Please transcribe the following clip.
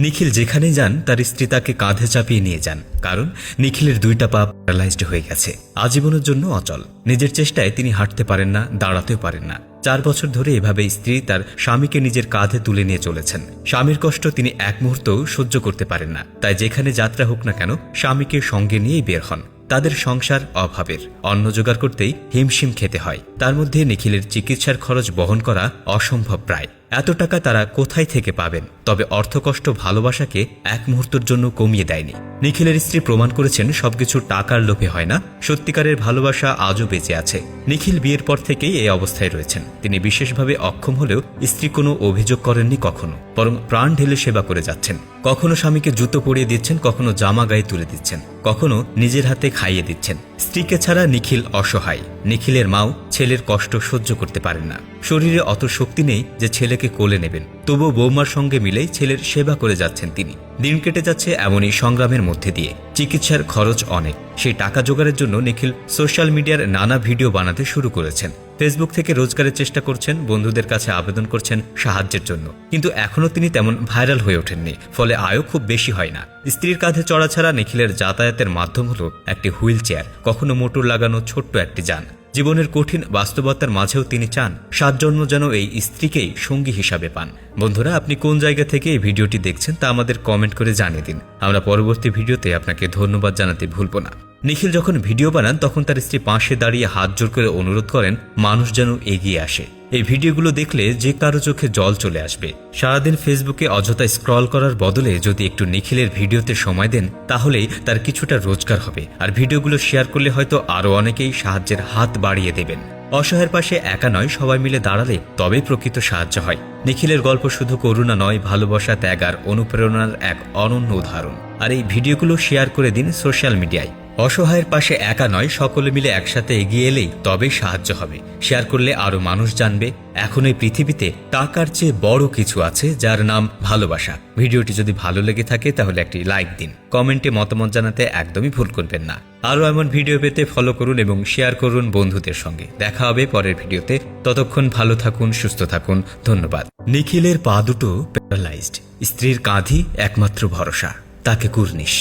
নিখিল যেখানেই যান তার স্ত্রী তাকে কাঁধে চাপিয়ে নিয়ে যান, কারণ নিখিলের দুইটা পা প্যারালাইজড হয়ে গেছে, আজীবনের জন্য অচল। নিজের চেষ্টায় তিনি হাঁটতে পারেন না, দাঁড়াতেও পারেন না। 4 বছর ধরে এভাবে স্ত্রী তার স্বামীকে নিজের কাঁধে তুলে নিয়ে চলেছেন। স্বামীর কষ্ট তিনি এক মুহূর্তও সহ্য করতে পারেন না, তাই যেখানে যাত্রা হোক না কেন স্বামীকে সঙ্গে নিয়েই বের হন। তাদের সংসার অভাবের, অন্ন জোগাড় করতেই হিমশিম খেতে হয়। তার মধ্যে নিখিলের চিকিৎসার খরচ বহন করা অসম্ভব প্রায়। এত টাকা তারা কোথায় থেকে পাবেন? তবে অর্থকষ্ট ভালোবাসাকে এক মুহূর্তের জন্য কমিয়ে দেয়নি। নিখিলের স্ত্রী প্রমাণ করেছেন সবকিছু টাকার লোভে হয় না, সত্যিকারের ভালোবাসা আজও বেঁচে আছে। নিখিল বিয়ের পর থেকেই এই অবস্থায় রয়েছেন। তিনি বিশেষভাবে অক্ষম হলেও স্ত্রী কোনো অভিযোগ করেননি কখনো, বরং প্রাণ ঢেলে সেবা করে যাচ্ছেন। কখনো স্বামীকে জুতো পরিয়ে দিচ্ছেন, কখনো জামা গায়ে তুলে দিচ্ছেন, কখনো নিজের হাতে খাইয়ে দিচ্ছেন। স্ত্রীকে ছাড়া নিখিল অসহায়। নিখিলের মাও ছেলের কষ্ট সহ্য করতে পারেন না। শরীরে অত শক্তি নেই যে ছেলেকে কোলে নেবেন, তবুও বৌমার সঙ্গে মিলেই ছেলের সেবা করে যাচ্ছেন তিনি। দিন কেটে যাচ্ছে এমনই সংগ্রামের মধ্যে দিয়ে। চিকিৎসার খরচ অনেক, সেই টাকা জোগাড়ের জন্য নিখিল সোশ্যাল মিডিয়ার নানা ভিডিও বানাতে শুরু করেছেন। ফেসবুক থেকে রোজগারের চেষ্টা করছেন, বন্ধুদের কাছে আবেদন করছেন সাহায্যের জন্য, কিন্তু এখনও তিনি তেমন ভাইরাল হয়ে ওঠেননি, ফলে আয়ও খুব বেশি হয় না। স্ত্রীর কাঁধে চড়া ছাড়া নিখিলের যাতায়াতের মাধ্যম হলো একটি হুইল চেয়ার, কখনো মোটর লাগানো ছোট্ট একটি যান। জীবনের কঠিন বাস্তবতার মাঝেও তিনি চান 7 জন্ম যেন এই স্ত্রীকেই সঙ্গী হিসাবে পান। বন্ধুরা, আপনি কোন জায়গা থেকে এই ভিডিওটি দেখছেন তা আমাদের কমেন্ট করে জানিয়ে দিন। আমরা পরবর্তী ভিডিওতে আপনাকে ধন্যবাদ জানাতে ভুলব না। নিখিল যখন ভিডিও বানান তখন তার স্ত্রী পাশে দাঁড়িয়ে হাত জোর করে অনুরোধ করেন মানুষ যেন এগিয়ে আসে। এই ভিডিওগুলো দেখলে যে কারো চোখে জল চলে আসবে। সারাদিন ফেসবুকে অযথা স্ক্রল করার বদলে যদি একটু নিখিলের ভিডিওতে সময় দেন, তাহলেই তার কিছুটা রোজগার হবে। আর ভিডিওগুলো শেয়ার করলে হয়তো আরও অনেকেই সাহায্যের হাত বাড়িয়ে দেবেন। অসহায়ের পাশে একা নয়, সবাই মিলে দাঁড়ালে তবেই প্রকৃত সাহায্য হয়। নিখিলের গল্প শুধু করুণা নয়, ভালোবাসা, ত্যাগ আর অনুপ্রেরণার এক অনন্য উদাহরণ। আর এই ভিডিওগুলো শেয়ার করে দিন সোশ্যাল মিডিয়ায়। অসহায়ের পাশে একা নয়, সকলে মিলে একসাথে এগিয়ে এলেই তবেই সাহায্য হবে। শেয়ার করলে আরও মানুষ জানবে এখন এই পৃথিবীতে টাকার চেয়ে বড় কিছু আছে, যার নাম ভালোবাসা। ভিডিওটি যদি ভালো লেগে থাকে তাহলে একটি লাইক দিন, কমেন্টে মতামত জানাতে একদমই ভুল করবেন না। আরও এমন ভিডিও পেতে ফলো করুন এবং শেয়ার করুন বন্ধুদের সঙ্গে। দেখা হবে পরের ভিডিওতে। ততক্ষণ ভালো থাকুন, সুস্থ থাকুন। ধন্যবাদ। নিখিলের পা দুটো প্যারালাইজড, স্ত্রীর কাঁধই একমাত্র ভরসা, তাকে কুর্নিশ।